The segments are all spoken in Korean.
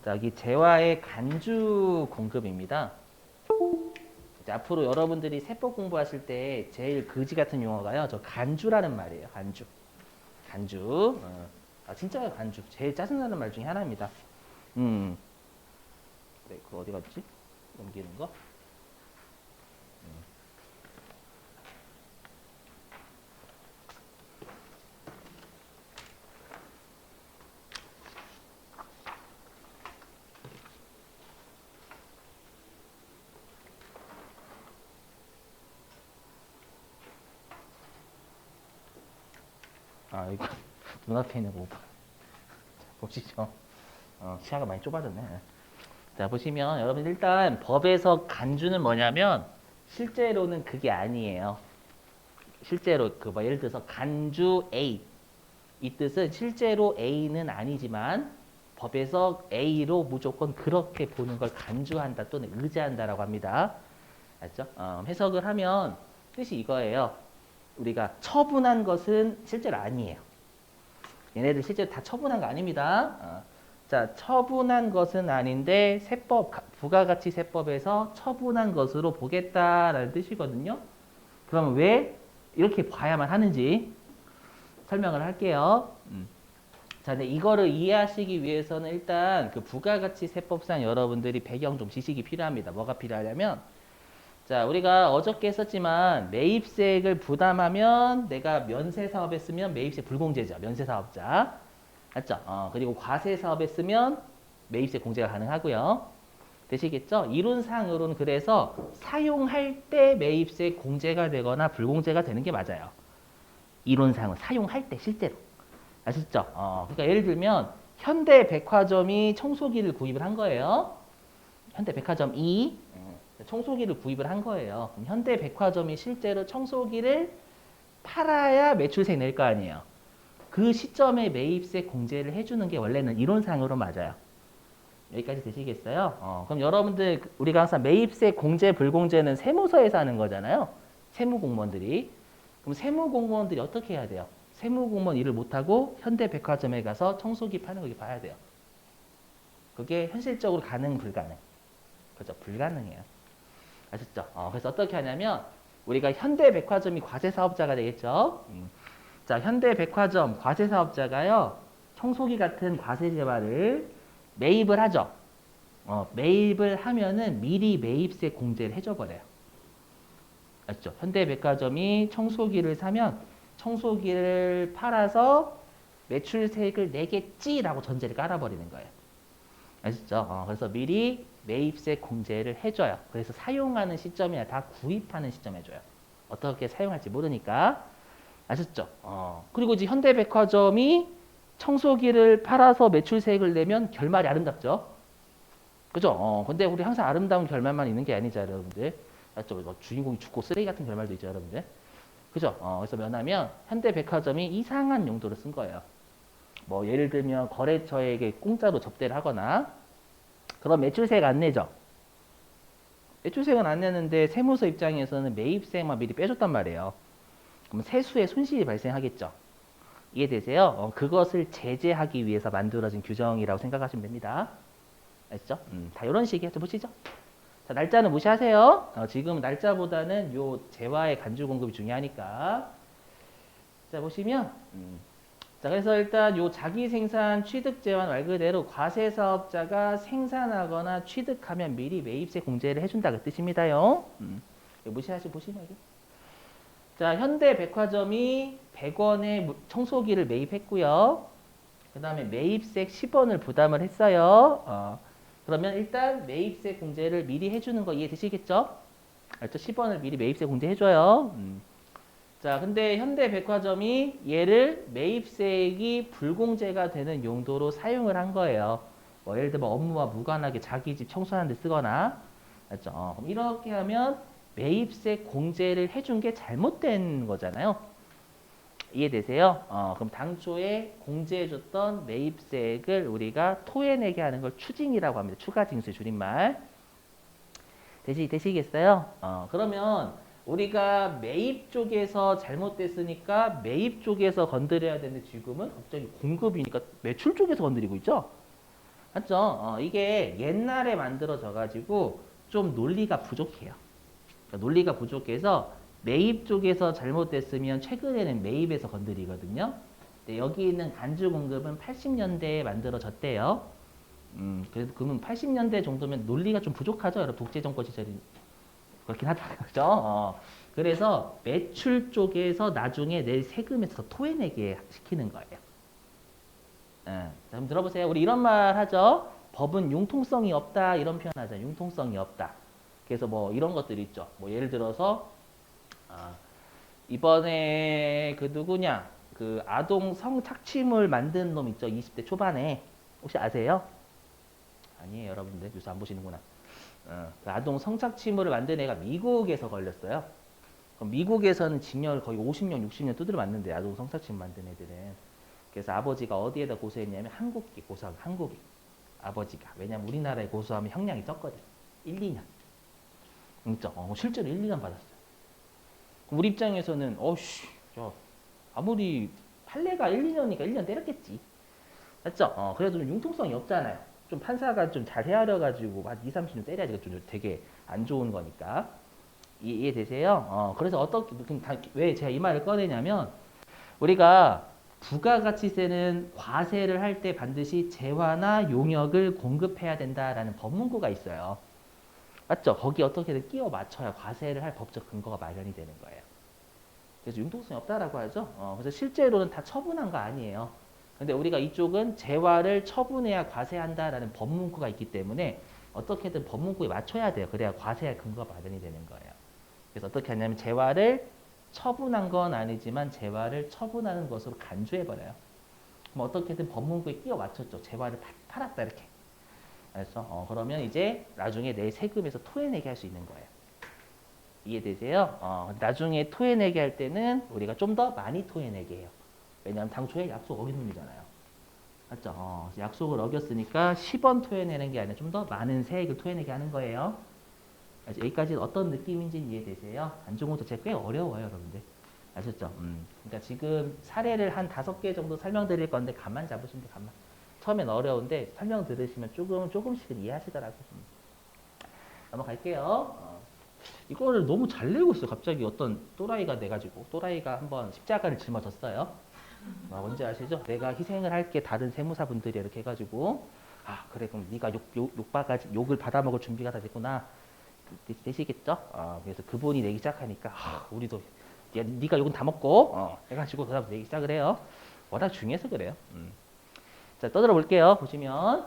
자, 여기 재화의 간주 공급입니다. 이제 앞으로 여러분들이 세법 공부하실 때 제일 거지 같은 용어가요. 저 간주라는 말이에요. 간주. 간주. 진짜 간주. 제일 짜증나는 말 중에 하나입니다. 그래, 그거 어디 갔지? 넘기는 거? 이거 눈앞에 있는 거 5번. 보시죠. 시야가 많이 좁아졌네. 자, 보시면 여러분 일단 법에서 간주는 뭐냐면 실제로는 그게 아니에요. 실제로 예를 들어서 간주 A 이 뜻은 실제로 A는 아니지만 법에서 A로 무조건 그렇게 보는 걸 간주한다 또는 의지한다라고 합니다. 알죠? 해석을 하면 뜻이 이거예요. 우리가 처분한 것은 실제로 아니에요. 얘네들 실제로 다 처분한 거 아닙니다. 자, 처분한 것은 아닌데 세법, 부가가치세법에서 처분한 것으로 보겠다라는 뜻이거든요. 그러면 왜 이렇게 봐야만 하는지 설명을 할게요. 자, 근데 이거를 이해하시기 위해서는 일단 그 부가가치세법상 여러분들이 배경 좀 지식이 필요합니다. 뭐가 필요하냐면 자, 우리가 어저께 했었지만 매입세액을 부담하면 내가 면세사업 했으면 매입세 불공제죠. 면세사업자. 맞죠? 그리고 과세사업 했으면 매입세 공제가 가능하고요. 되시겠죠? 이론상으로는 그래서 사용할 때 매입세 공제가 되거나 불공제가 되는 게 맞아요. 이론상은 사용할 때 실제로. 아시죠? 그러니까 예를 들면 현대백화점이 청소기를 구입을 한 거예요. 현대백화점이 청소기를 구입을 한 거예요. 그럼 현대백화점이 실제로 청소기를 팔아야 매출세 낼 거 아니에요. 그 시점에 매입세 공제를 해주는 게 원래는 이론상으로 맞아요. 여기까지 되시겠어요? 그럼 여러분들 우리가 항상 매입세 공제 불공제는 세무서에서 하는 거잖아요. 세무공무원들이. 그럼 세무공무원들이 어떻게 해야 돼요? 세무공무원 일을 못하고 현대백화점에 가서 청소기 파는 거 봐야 돼요. 그게 현실적으로 가능 불가능? 그죠? 불가능해요. 아셨죠? 그래서 어떻게 하냐면 우리가 현대백화점이 과세사업자가 되겠죠. 자, 현대백화점 과세사업자가요. 청소기 같은 과세재화를 매입을 하죠. 매입을 하면은 미리 매입세 공제를 해줘 버려요. 아시죠? 현대백화점이 청소기를 사면 청소기를 팔아서 매출세액을 내겠지라고 전제를 깔아버리는 거예요. 아시죠? 그래서 미리 매입세 공제를 해줘요. 그래서 사용하는 시점이 아니라 다 구입하는 시점에 줘요. 어떻게 사용할지 모르니까. 아셨죠? 그리고 이제 현대백화점이 청소기를 팔아서 매출세액을 내면 결말이 아름답죠? 그죠? 근데 우리 항상 아름다운 결말만 있는 게 아니죠, 여러분들. 맞죠? 뭐 주인공이 죽고 쓰레기 같은 결말도 있죠, 여러분들. 그죠? 그래서 뭐냐면 현대백화점이 이상한 용도로 쓴 거예요. 뭐 예를 들면 거래처에게 공짜로 접대를 하거나 그럼 매출세액 안 내죠. 매출세액은 안 내는데 세무서 입장에서는 매입세액만 미리 빼줬단 말이에요. 그럼 세수의 손실이 발생하겠죠. 이해되세요? 그것을 제재하기 위해서 만들어진 규정이라고 생각하시면 됩니다. 아시죠? 다 이런 식이에요. 좀 보시죠. 자, 날짜는 무시하세요. 지금 날짜보다는 요 재화의 간주 공급이 중요하니까. 자, 보시면 자, 그래서 일단 요 자기 생산 취득 재화는 말 그대로 과세 사업자가 생산하거나 취득하면 미리 매입세 공제를 해준다 그 뜻입니다요. 무시하시고 보시면 여기. 자, 현대백화점이 100원의 청소기를 매입했고요. 그 다음에 매입세 10원을 부담을 했어요. 그러면 일단 매입세 공제를 미리 해주는 거 이해되시겠죠? 알죠? 10원을 미리 매입세 공제 해줘요. 자, 근데 현대백화점이 얘를 매입세액이 불공제가 되는 용도로 사용을 한 거예요. 뭐 예를 들면 업무와 무관하게 자기 집 청소하는 데 쓰거나. 알죠? 그럼 이렇게 하면 매입세 공제를 해준 게 잘못된 거잖아요. 이해되세요? 그럼 당초에 공제해줬던 매입세액을 우리가 토해내게 하는 걸 추징이라고 합니다. 추가징수 줄임말. 되시겠어요? 그러면 우리가 매입 쪽에서 잘못됐으니까 매입 쪽에서 건드려야 되는 지금은 갑자기 공급이니까 매출 쪽에서 건드리고 있죠? 맞죠? 이게 옛날에 만들어져 가지고 좀 논리가 부족해요. 그러니까 논리가 부족해서 매입 쪽에서 잘못됐으면 최근에는 매입에서 건드리거든요. 근데 여기 있는 간주 공급은 80년대에 만들어졌대요. 그래도 그러면 80년대 정도면 논리가 좀 부족하죠? 여러분 독재정권 시절이 그렇긴 하다. 그죠? 그래서 매출 쪽에서 나중에 내 세금에서 토해내게 시키는 거예요. 예. 자, 한번 들어보세요. 우리 이런 말 하죠. 법은 융통성이 없다. 이런 표현 하죠. 융통성이 없다. 그래서 뭐 이런 것들이 있죠. 뭐 예를 들어서 이번에 그 누구냐? 그 아동 성착취물 만든 놈 있죠. 20대 초반에. 혹시 아세요? 아니에요, 여러분들. 뉴스 안 보시는구나. 그 아동 성착취물을 만든 애가 미국에서 걸렸어요. 그럼 미국에서는 징역을 거의 50년, 60년 두드려 맞는데 아동 성착취물 만든 애들은. 그래서 아버지가 어디에다 고소했냐면 한국에 고소한 한국에 아버지가. 왜냐면 우리나라에 고소하면 형량이 적거든. 1, 2년. 진짜 실제로 1, 2년 받았어요. 우리 입장에서는 저 아무리 판례가 1, 2년이니까 1년 때렸겠지. 맞죠? 그래도 좀 융통성이 없잖아요. 좀 판사가 좀 잘 헤아려가지고 한 2, 30년 때려야지 좀 되게 안 좋은 거니까. 이해되세요? 그래서 왜 제가 이 말을 꺼내냐면 우리가 부가가치세는 과세를 할 때 반드시 재화나 용역을 공급해야 된다라는 법문구가 있어요. 맞죠? 거기 어떻게든 끼워 맞춰야 과세를 할 법적 근거가 마련이 되는 거예요. 그래서 융통성이 없다라고 하죠. 그래서 실제로는 다 처분한 거 아니에요. 근데 우리가 이쪽은 재화를 처분해야 과세한다라는 법문구가 있기 때문에 어떻게든 법문구에 맞춰야 돼요. 그래야 과세할 근거가 마련이 되는 거예요. 그래서 어떻게 하냐면 재화를 처분한 건 아니지만 재화를 처분하는 것으로 간주해버려요. 그럼 어떻게든 법문구에 끼워 맞췄죠. 재화를 팔았다 이렇게. 그래서 그러면 이제 나중에 내 세금에서 토해내게 할 수 있는 거예요. 이해되세요? 나중에 토해내게 할 때는 우리가 좀 더 많이 토해내게 해요. 왜냐하면 당초에 약속 어긴 놈이잖아요. 맞죠? 약속을 어겼으니까 10원 토해내는 게 아니라 좀 더 많은 세액을 토해내게 하는 거예요. 여기까지 어떤 느낌인지 이해되세요? 안중호도 제가 꽤 어려워요, 여러분들. 아셨죠? 그러니까 지금 사례를 한 5개 정도 설명드릴 건데 간만 잡으시면 돼, 간만. 처음엔 어려운데 설명 들으시면 조금씩은 이해하시더라고요. 넘어갈게요. 이거를 너무 잘 내고 있어요. 갑자기 어떤 또라이가 내가지고 또라이가 한번 십자가를 짊어졌어요. 뭔지 아시죠? 내가 희생을 할게 다른 세무사분들이 이렇게 해가지고 그래 그럼 네가 욕을 받아먹을 준비가 다 됐구나. 되시겠죠? 그래서 그분이 내기 시작하니까 우리도 네가 욕은 다 먹고 해가지고 그다음 내기 시작을 해요. 워낙 중요해서 그래요. 자 떠들어 볼게요. 보시면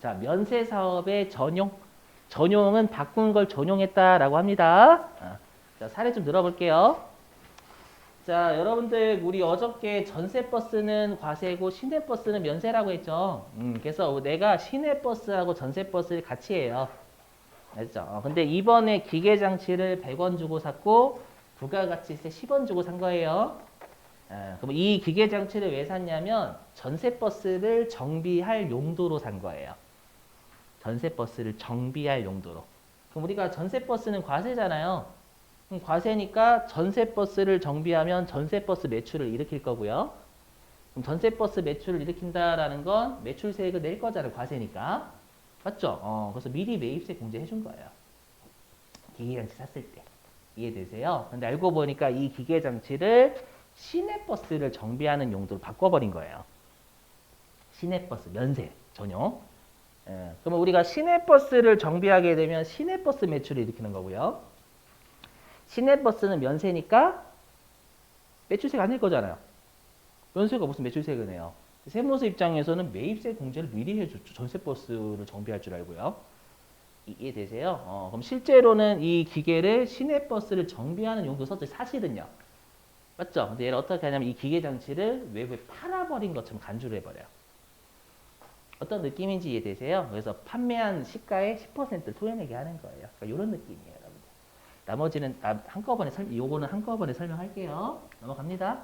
자 면세 사업의 전용은 바꾼 걸 전용했다라고 합니다. 자 사례 좀 들어볼게요. 자 여러분들 우리 어저께 전세버스는 과세고 시내버스는 면세라고 했죠. 그래서 내가 시내버스하고 전세버스를 같이 해요. 알죠? 근데 이번에 기계장치를 100원 주고 샀고 부가가치세 10원 주고 산 거예요. 그럼 이 기계장치를 왜 샀냐면 전세버스를 정비할 용도로 산 거예요. 전세버스를 정비할 용도로. 그럼 우리가 전세버스는 과세잖아요. 그럼 과세니까 전세버스를 정비하면 전세버스 매출을 일으킬 거고요. 그럼 전세버스 매출을 일으킨다라는 건 매출세액을 낼 거잖아요. 과세니까. 맞죠? 그래서 미리 매입세 공제해 준 거예요. 기계장치 샀을 때. 이해되세요? 근데 알고 보니까 이 기계장치를 시내버스를 정비하는 용도로 바꿔버린 거예요. 시내버스 면세 전용. 그러면 우리가 시내버스를 정비하게 되면 시내버스 매출을 일으키는 거고요. 시내버스는 면세니까 매출세가 안 낼 거잖아요. 면세가 무슨 매출세가 내요. 세무서 입장에서는 매입세 공제를 미리 해줬죠. 전세버스를 정비할 줄 알고요. 이해되세요? 그럼 실제로는 이 기계를 시내버스를 정비하는 용도 썼죠. 사실은요. 맞죠? 근데 얘를 어떻게 하냐면 이 기계 장치를 외부에 팔아버린 것처럼 간주를 해버려요. 어떤 느낌인지 이해되세요? 그래서 판매한 시가의 10%를 토해내게 하는 거예요. 그러니까 이런 느낌이에요, 여러분들. 나머지는 요거는 한꺼번에 설명할게요. 넘어갑니다.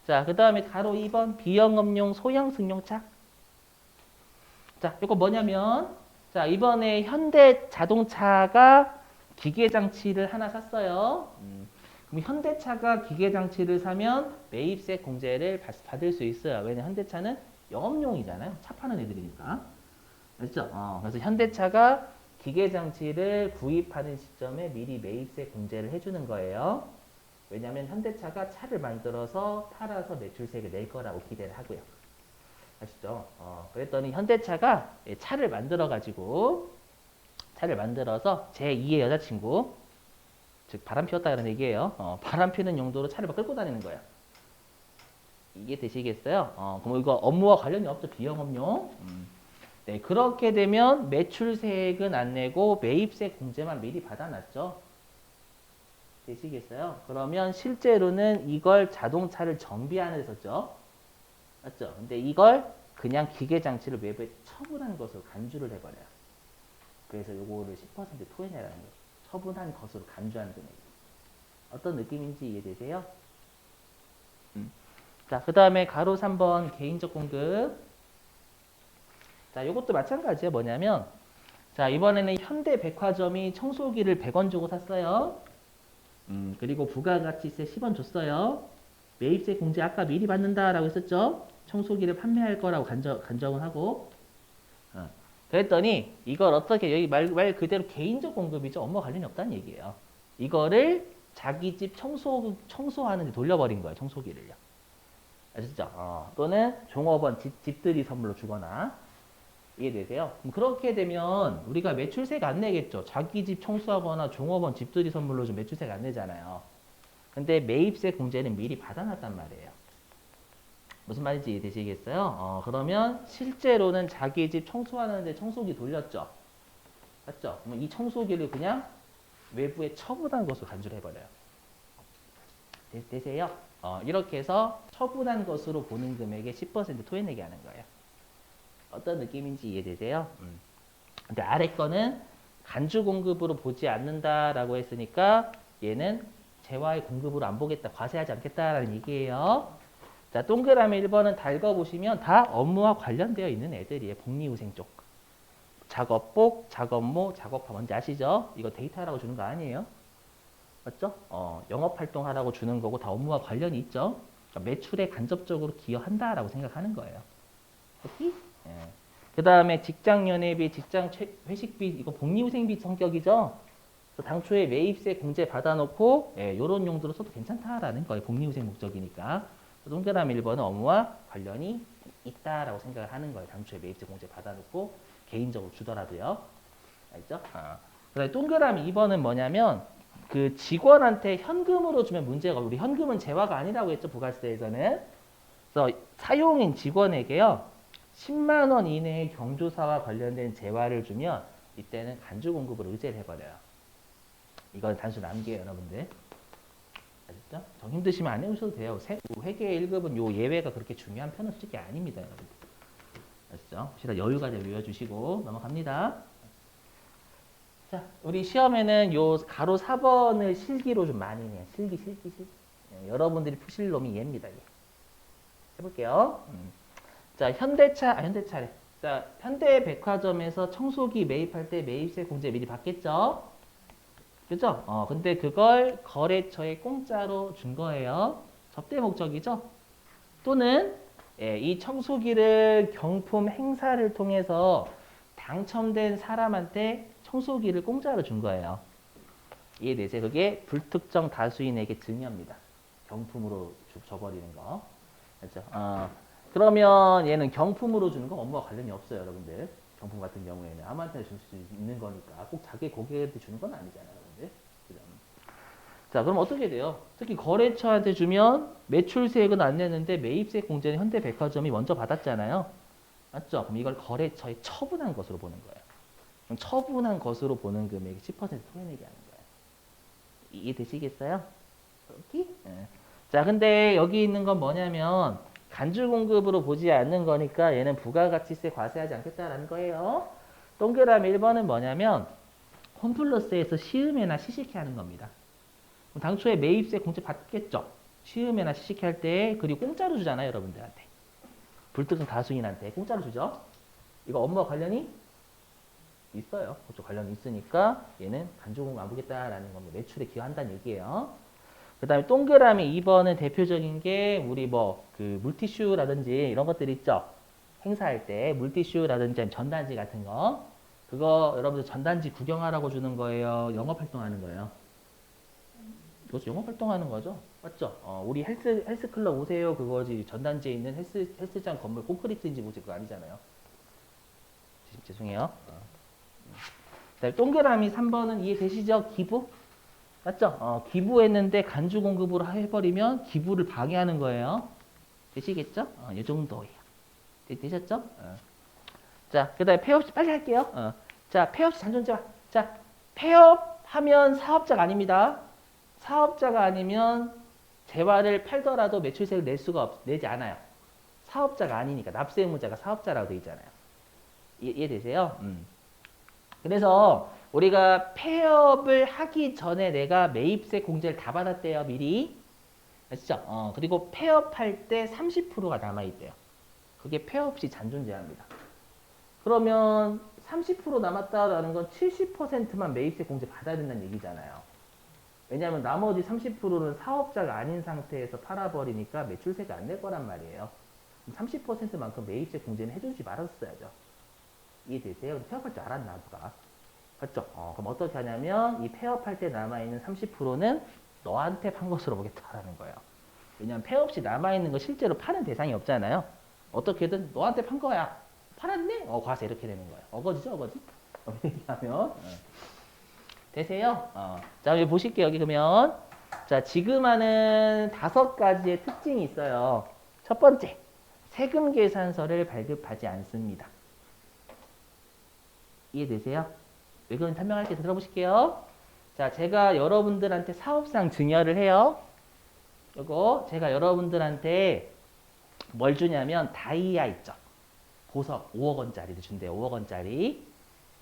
자, 그 다음에 가로 2번 비영업용 소형 승용차. 자, 이거 뭐냐면 자, 이번에 현대 자동차가 기계 장치를 하나 샀어요. 그럼 현대차가 기계 장치를 사면 매입세 공제를 받을 수 있어요. 왜냐면 현대차는 영업용이잖아요. 차 파는 애들이니까. 그렇죠? 그래서 현대차가 기계장치를 구입하는 시점에 미리 매입세 공제를 해주는 거예요. 왜냐하면 현대차가 차를 만들어서 팔아서 매출세를 낼 거라고 기대를 하고요. 아시죠? 그랬더니 현대차가 차를 만들어서 제2의 여자친구, 즉 바람 피웠다 이런 얘기예요. 바람 피는 용도로 차를 막 끌고 다니는 거예요. 이게 되시겠어요? 그럼 이거 업무와 관련이 없죠. 비영업용. 네, 그렇게 되면 매출세액은 안 내고 매입세 공제만 미리 받아놨죠. 되시겠어요? 그러면 실제로는 이걸 자동차를 정비하는 데 썼죠. 맞죠? 근데 이걸 그냥 기계장치를 외부에 처분한 것으로 간주를 해버려요. 그래서 요거를 10% 토해내라는 거죠. 처분한 것으로 간주한 금액. 어떤 느낌인지 이해되세요? 자, 그 다음에 가로 3번 개인적 공급. 자, 요것도 마찬가지예요. 뭐냐면, 자, 이번에는 현대백화점이 청소기를 100원 주고 샀어요. 그리고 부가가치세 10원 줬어요. 매입세 공제 아까 미리 받는다라고 했었죠. 청소기를 판매할 거라고 간정을 하고. 그랬더니 이걸 어떻게 여기 말 그대로 개인적 공급이죠. 업무 관련이 없다는 얘기예요. 이거를 자기 집 청소하는 데 돌려버린 거예요. 청소기를요. 아시죠? 또는 종업원 집들이 선물로 주거나. 이해되세요? 그럼 그렇게 되면 우리가 매출세가 안 내겠죠. 자기 집 청소하거나 종업원 집들이 선물로 좀 매출세가 안 내잖아요. 근데 매입세 공제는 미리 받아놨단 말이에요. 무슨 말인지 이해되시겠어요? 그러면 실제로는 자기 집 청소하는데 청소기 돌렸죠. 맞죠? 그럼 이 청소기를 그냥 외부에 처분한 것으로 간주를 해버려요. 되세요? 이렇게 해서 처분한 것으로 보는 금액의 10% 토해내게 하는 거예요. 어떤 느낌인지 이해되세요? 근데 아래 거는 간주 공급으로 보지 않는다라고 했으니까 얘는 재화의 공급으로 안 보겠다, 과세하지 않겠다라는 얘기예요. 자, 동그라미 1번은 다 읽어보시면 다 업무와 관련되어 있는 애들이에요. 복리후생 쪽. 작업복, 작업모, 작업화 뭔지 아시죠? 이거 데이터라고 주는 거 아니에요? 맞죠? 영업활동 하라고 주는 거고 다 업무와 관련이 있죠? 그러니까 매출에 간접적으로 기여한다라고 생각하는 거예요. 오케이? 예. 그 다음에 직장연회비, 회식비, 이거 복리후생비 성격이죠? 그래서 당초에 매입세 공제 받아놓고, 이런 용도로 써도 괜찮다라는 거예요. 복리후생 목적이니까. 동그라미 1번은 업무와 관련이 있다라고 생각을 하는 거예요. 당초에 매입세 공제 받아놓고, 개인적으로 주더라도요. 알죠? 그 다음에 동그라미 2번은 뭐냐면, 그 직원한테 현금으로 주면 문제가, 우리 현금은 재화가 아니라고 했죠. 부가세에서는. 그래서 사용인 직원에게요. 10만 원 이내의 경조사와 관련된 재화를 주면 이때는 간주 공급을 의제를 해버려요. 이건 단순 암기예요, 여러분들. 아셨죠? 정 힘드시면 안 해오셔도 돼요. 회계 1급은 요 예외가 그렇게 중요한 편은 솔직히 아닙니다, 여러분들. 아시죠? 혹시나 여유가 되면 외워주시고 넘어갑니다. 자, 우리 시험에는 요 가로 4번을 실기로 좀 많이 내요. 실기. 여러분들이 푸실 놈이 얘입니다. 얘. 해볼게요. 자, 현대차래. 자, 현대백화점에서 청소기 매입할 때 매입세 공제 미리 받겠죠? 그죠? 근데 그걸 거래처에 공짜로 준 거예요. 접대 목적이죠? 또는, 이 청소기를 경품 행사를 통해서 당첨된 사람한테 청소기를 공짜로 준 거예요. 이해되세요? 그게 불특정 다수인에게 증여입니다. 경품으로 줘버리는 거. 그렇죠? 그러면 얘는 경품으로 주는 건 업무와 관련이 없어요, 여러분들. 경품 같은 경우에는 아무한테나 줄 수 있는 거니까 꼭 자기 고객한테 주는 건 아니잖아요, 여러분들. 그죠? 자, 그럼 어떻게 돼요? 특히 거래처한테 주면 매출세액은 안 내는데 매입세 공제는 현대백화점이 먼저 받았잖아요. 맞죠? 그럼 이걸 거래처에 처분한 것으로 보는 거예요. 그럼 처분한 것으로 보는 금액이 10% 토해내게 하는 거예요. 이해되시겠어요? 오케이? 네. 자, 근데 여기 있는 건 뭐냐면 간주 공급으로 보지 않는 거니까 얘는 부가가치세 과세하지 않겠다라는 거예요. 동그라미 1번은 뭐냐면 홈플러스에서 시음회나 시식회 하는 겁니다. 그럼 당초에 매입세 공제 받겠죠. 시음회나 시식회 할 때 그리고 공짜로 주잖아요, 여러분들한테. 불특정 다수인한테 공짜로 주죠. 이거 업무와 관련이 있어요. 그쪽 관련이 있으니까 얘는 간주 공급 안 보겠다라는 겁니다. 매출에 기여한다는 얘기예요. 그 다음에 동그라미 2번은 대표적인 게 우리 뭐 그 물티슈라든지 이런 것들 있죠. 행사할 때 물티슈라든지 전단지 같은 거 그거 여러분들 전단지 구경하라고 주는 거예요? 영업 활동하는 거예요? 이것도 영업 활동하는 거죠? 맞죠? 우리 헬스클럽 오세요 그거지 전단지에 있는 헬스장 건물 콘크리트인지 뭐지 그거 아니잖아요. 죄송해요. 자, 동그라미 3번은 이해되시죠? 기부? 맞죠? 기부했는데 간주 공급으로 해버리면 기부를 방해하는 거예요. 되시겠죠? 이 정도예요. 되셨죠? 자, 그 다음에 폐업 빨리 할게요. 자, 폐업 잔존재화. 자, 폐업하면 사업자가 아닙니다. 사업자가 아니면 재화를 팔더라도 매출세를 내지 않아요. 사업자가 아니니까 납세 의무자가 사업자라고 되어 있잖아요. 이해되세요? 그래서 우리가 폐업을 하기 전에 내가 매입세 공제를 다 받았대요, 미리. 아시죠? 그리고 폐업할 때 30%가 남아있대요. 그게 폐업 시 잔존재화입니다. 그러면 30% 남았다라는 건 70%만 매입세 공제 받아야 된다는 얘기잖아요. 왜냐하면 나머지 30%는 사업자가 아닌 상태에서 팔아버리니까 매출세가 안 낼 거란 말이에요. 30%만큼 매입세 공제는 해주지 말았어야죠. 이해되세요? 폐업할 줄 알았나 보다. 맞죠? 그럼 어떻게 하냐면 이 폐업할 때 남아있는 30%는 너한테 판 것으로 보겠다라는 거예요. 왜냐하면 폐업 시 남아있는 거 실제로 파는 대상이 없잖아요. 어떻게든 너한테 판 거야. 팔았네? 과세 이렇게 되는 거예요. 어거지죠, 어거지? 얘기하면 되세요? 자, 여기 보실게요. 여기 그러면 자, 지금 하는 5가지의 특징이 있어요. 첫 번째, 세금 계산서를 발급하지 않습니다. 이해되세요? 왜 그런지 설명할게요. 들어보실게요. 자, 제가 여러분들한테 사업상 증여를 해요. 이거 제가 여러분들한테 뭘 주냐면 다이아 있죠. 보석 5억 원짜리를 준대요. 5억 원짜리.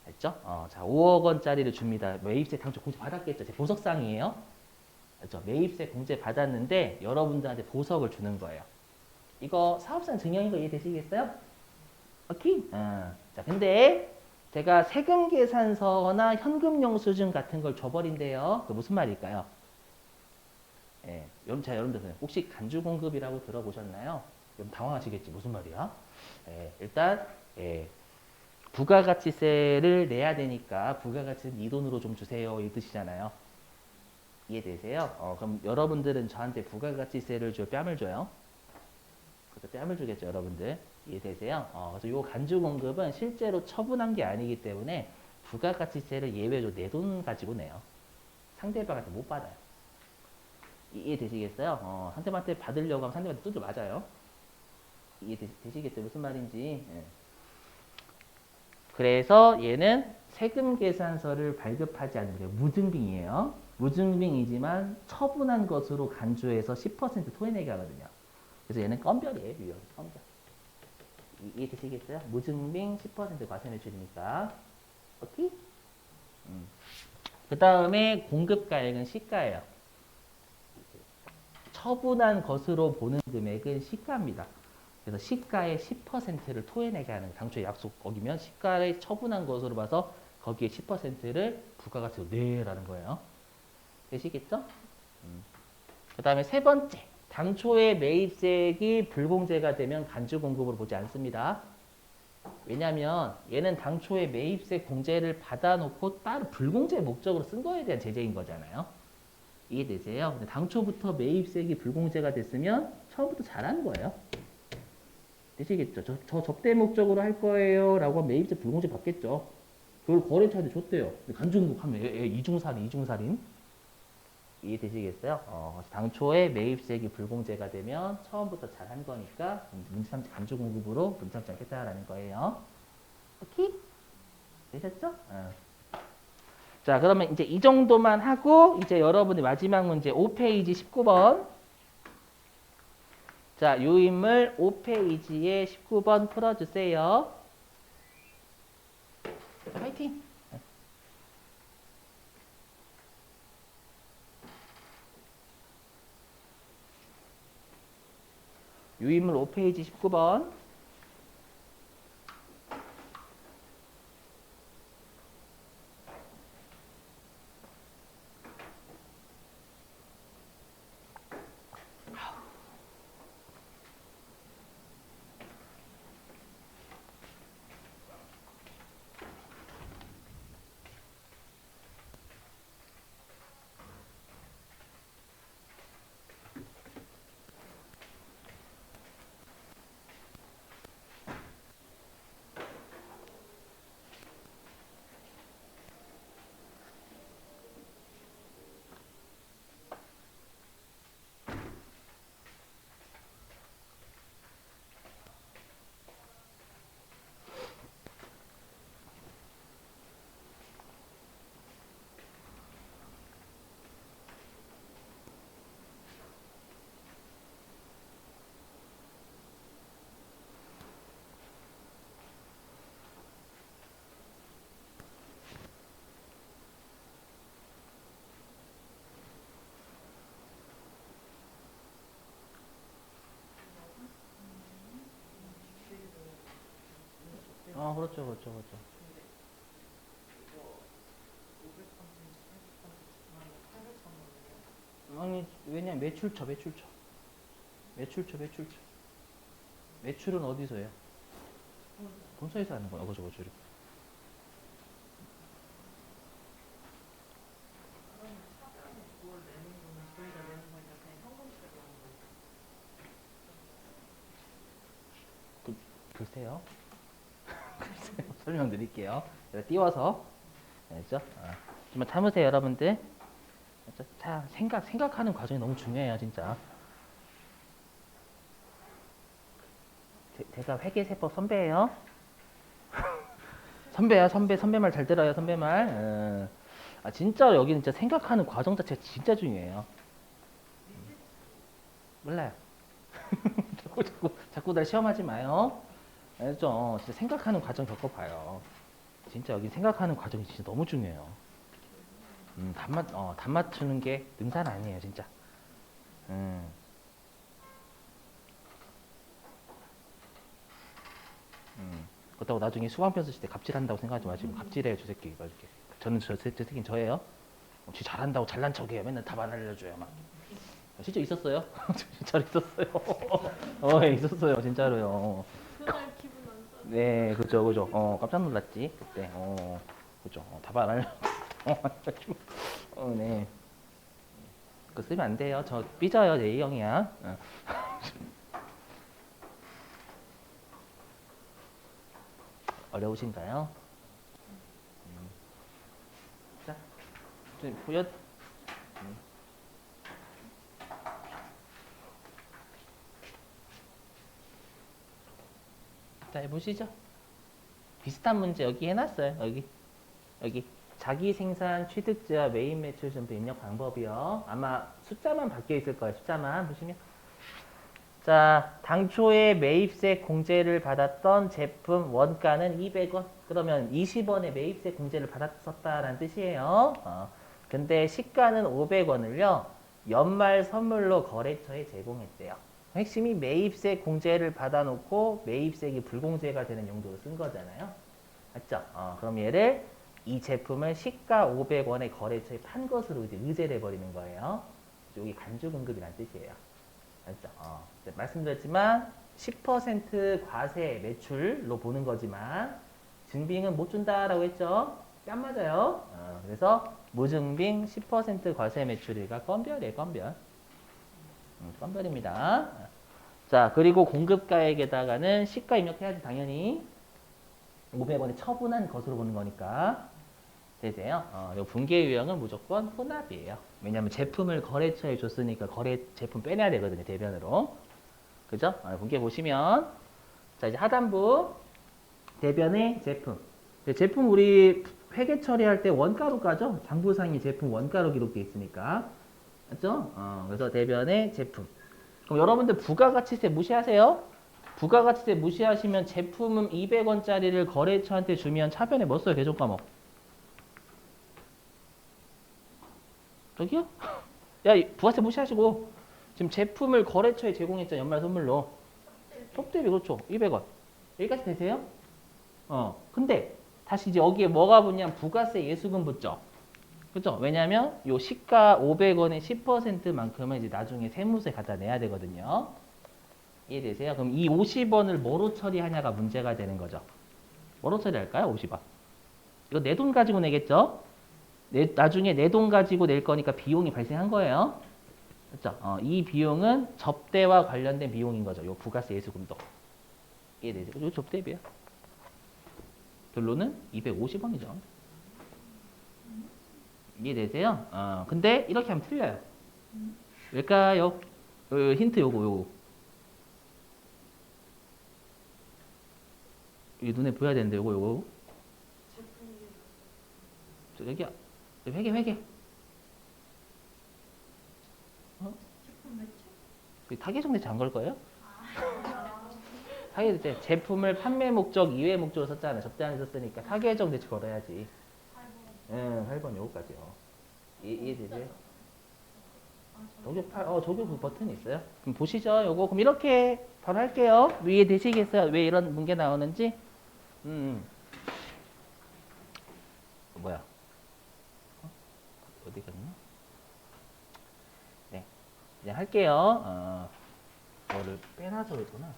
됐죠? 자, 5억 원짜리를 줍니다. 매입세 당초 공제 받았겠죠? 제 보석상이에요. 그렇죠? 매입세 공제 받았는데 여러분들한테 보석을 주는 거예요. 이거 사업상 증여인 거 이해되시겠어요? 오케이? 자, 근데 제가 세금 계산서나 현금 영수증 같은 걸 줘버린대요. 그 무슨 말일까요? 예, 여러분들 혹시 간주 공급이라고 들어보셨나요? 여러분 당황하시겠지. 무슨 말이야? 예, 일단 부가가치세를 내야 되니까 부가가치는 이 돈으로 좀 주세요. 이 뜻이잖아요. 이해되세요? 그럼 여러분들은 저한테 부가가치세를 줘, 뺨을 줘요? 그래서 뺨을 주겠죠, 여러분들. 이해되세요? 그래서 이 간주 공급은 실제로 처분한 게 아니기 때문에 부가가치세를 예외로 내 돈 가지고 내요. 상대방한테 못 받아요. 이해되시겠어요? 상대방한테 받으려고 하면 상대방한테 두들 맞아요. 이해되시겠죠? 무슨 말인지. 예. 그래서 얘는 세금 계산서를 발급하지 않는 거예요. 무증빙이에요. 무증빙이지만 처분한 것으로 간주해서 10% 토해내게 하거든요. 그래서 얘는 건별이에요. 유형. 건별. 이해되시겠어요? 무증빙 10% 과세 매출이니까. 오케이? 그 다음에 공급가액은 시가예요. 처분한 것으로 보는 금액은 시가입니다. 그래서 시가의 10%를 토해내게 하는 당초의 약속 어기면 시가를 처분한 것으로 봐서 거기에 10%를 부가가치로 내라는 거예요. 되시겠죠? 그 다음에 세 번째, 당초의 매입세액이 불공제가 되면 간주 공급으로 보지 않습니다. 왜냐하면 얘는 당초에 매입세 공제를 받아놓고 따로 불공제 목적으로 쓴 거에 대한 제재인 거잖아요. 이해되세요? 근데 당초부터 매입세액이 불공제가 됐으면 처음부터 잘하는 거예요. 되시겠죠? 저 접대 목적으로 할 거예요 라고 하면 매입세 불공제 받겠죠. 그걸 거래처한테 줬대요. 간주공급하면 이중살인. 이해되시겠어요? 당초에 매입세액이 불공제가 되면 처음부터 잘 한 거니까 문제삼지 간주공급으로 문제삼지 않겠다라는 거예요. 오케이? 되셨죠? 자, 그러면 이제 이 정도만 하고 이제 여러분의 마지막 문제 5페이지 19번. 자, 유인물 5페이지에 19번 풀어주세요. 자, 화이팅! 유인물 5페이지 19번. 그렇죠, 그렇죠, 그렇죠. 아니, 왜냐면 매출처. 매출은 어디서 해요? 본사에서 하는 거야, 그죠, 그죠. 그, 글쎄요. 설명드릴게요. 제가 띄워서. 알죠? 좀만 참으세요, 여러분들. 알죠? 자, 생각하는 과정이 너무 중요해요, 진짜. 제가 회계세법 선배예요. 선배야, 선배 말 잘 들어요, 선배 말. 진짜 여기는 진짜 생각하는 과정 자체가 진짜 중요해요. 몰라요. 자꾸 날 시험하지 마요. 알죠? 진짜 생각하는 과정 겪어봐요. 진짜 여기 생각하는 과정이 진짜 너무 중요해요. 답 맞추는 게 능사는 아니에요, 진짜. 음, 그렇다고 나중에 수강편 쓰실 때 갑질한다고 생각하지 마시고 갑질해요, 저 새끼. 이렇게. 저는 저 새끼는 저예요. 지 잘한다고 잘난 척해요. 맨날 답 안 알려줘요, 막. 실제 있었어요? 진짜로 있었어요. 예, 있었어요, 진짜로요. 그날 기분 안 좋아. 네, 그죠, 그죠. 깜짝 놀랐지 그때. 그죠. 답 안 알려. 네. 그거 쓰면 안 돼요. 저 삐져요, 제 A형이야. 어려우신가요? 자, 좀 보여. 자, 해보시죠. 비슷한 문제 여기 해놨어요. 여기. 자기 생산 취득자와 메인 매출 전부 입력 방법이요. 아마 숫자만 바뀌어 있을 거예요. 숫자만 보시면. 자, 당초에 매입세 공제를 받았던 제품 원가는 200원. 그러면 20원의 매입세 공제를 받았었다라는 뜻이에요. 근데 시가는 500원을요. 연말 선물로 거래처에 제공했대요. 핵심이 매입세 공제를 받아놓고 매입세액이 불공제가 되는 용도로 쓴 거잖아요. 맞죠? 그럼 얘를 이 제품을 시가 500원에 거래처에 판 것으로 이제 의제를 해버리는 거예요. 여기 간주금급이라는 뜻이에요. 알죠? 말씀드렸지만 10% 과세 매출로 보는 거지만 증빙은 못 준다라고 했죠? 뺨 맞아요. 그래서 무증빙 10% 과세 매출이가 건별이에요, 건별. 건별입니다. 자, 그리고 공급가액에다가는 시가 입력해야지 당연히 500원에 처분한 것으로 보는 거니까 되세요. 요 분계 유형은 무조건 혼합이에요. 왜냐하면 제품을 거래처에 줬으니까 제품 빼내야 되거든요, 대변으로. 그죠? 분계 보시면 자, 이제 하단부 대변의 제품. 제품 우리 회계 처리할 때 원가로 가죠. 장부상이 제품 원가로 기록되어 있으니까. 맞죠? 그래서 대변의 제품. 그럼 여러분들 부가가치세 무시하세요? 부가가치세 무시하시면 제품은 200원짜리를 거래처한테 주면 차변에 뭐 써요? 개정 과목. 저기요? 야, 부가세 무시하시고 지금 제품을 거래처에 제공했잖아요. 연말 선물로. 속대비 그렇죠. 200원. 여기까지 되세요? 근데 다시 이제 여기에 뭐가 붙냐면 부가세 예수금 붙죠. 그죠? 왜냐면 요 시가 500원의 10%만큼은 이제 나중에 세무세 갖다 내야 되거든요. 이해되세요? 그럼 이 50원을 뭐로 처리하냐가 문제가 되는 거죠. 뭐로 처리할까요? 50원. 이거 내 돈 가지고 내겠죠? 나중에 내 돈 가지고 낼 거니까 비용이 발생한 거예요. 그렇죠? 이 비용은 접대와 관련된 비용인 거죠. 요 부가세 예수금도. 이해되죠? 요 접대비야. 결론은 250원이죠. 이해되세요? 근데 이렇게 하면 틀려요. 왜일까요? 힌트 요거. 이 눈에 보여야 되는데 요거. 저 여기야. 회계. 타겟 대체 안 걸 거예요? 타겟 대체 제품을 판매 목적 이외 목적으로 썼잖아요. 접대 안에 썼으니까 타겟 대체 걸어야지. 8번 요거까지요. 이해되세요? 저기 그 버튼이 있어요. 그럼 보시죠. 요거 그럼 이렇게 바로 할게요. 이해되시겠어요? 왜 이런 문제 나오는지? 음. 뭐야? 어디 갔나? 네, 그냥 할게요. 뭐를 빼놔서 그랬구나.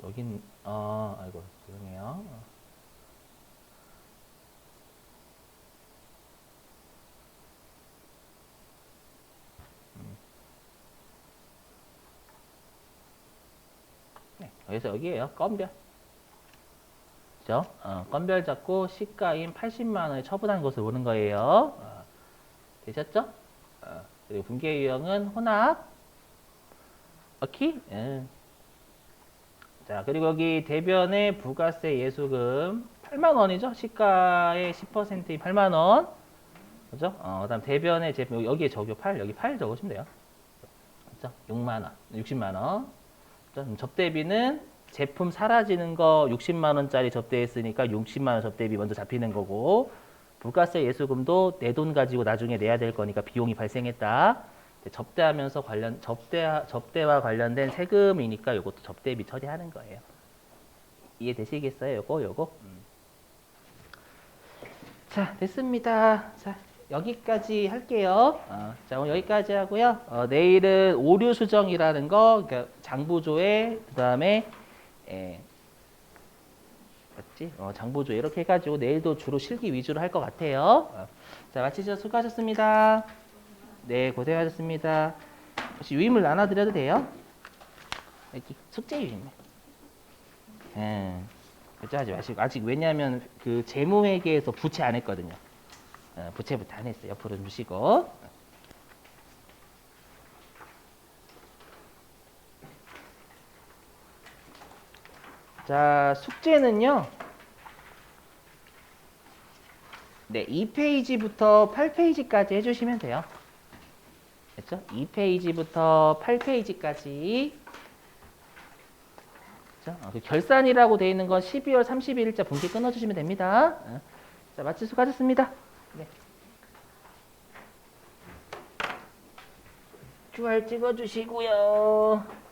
여긴 아이고 죄송해요. 네, 그래서 여기에요. 건별. 그죠? 건별 잡고 시가인 80만 원에 처분한 것을 보는 거예요. 되셨죠? 그리고 분계 유형은 혼합. 오케이? 예. 자, 그리고 여기 대변의 부가세 예수금 8만 원이죠? 시가의 10%인 8만 원. 그죠? 그다음 대변의 제품 여기에 적요 8, 여기 8 적으시면 돼요. 그죠? 6만 원, 60만 원. 그죠? 접대비는 제품 사라지는 거 60만 원짜리 접대했으니까 60만 원 접대비 먼저 잡히는 거고 부가세 예수금도 내 돈 가지고 나중에 내야 될 거니까 비용이 발생했다. 접대하면서 접대와 관련된 세금이니까 이것도 접대비 처리하는 거예요. 이해되시겠어요? 요거. 자, 됐습니다. 자, 여기까지 할게요. 자, 오늘 여기까지 하고요. 내일은 오류 수정이라는 거, 그러니까 장부조회, 그 다음에 맞지? 장부조회 이렇게 해가지고 내일도 주로 실기 위주로 할 것 같아요. 자, 마치셔서 수고하셨습니다. 네, 고생하셨습니다. 혹시 유인물 나눠드려도 돼요? 여기 숙제 유인물. 걱정하지 마시고 아직 왜냐하면 그 재무회계에서 부채 안 했거든요. 부채부터 안 했어요. 옆으로 주시고. 자, 숙제는요. 네, 2페이지부터 8페이지까지 해주시면 돼요. 됐죠? 2페이지부터 8페이지까지. 그 결산이라고 되어 있는 건 12월 31일자 분기 끊어주시면 됩니다. 자, 마치 수고하셨습니다. 네. QR 찍어주시고요.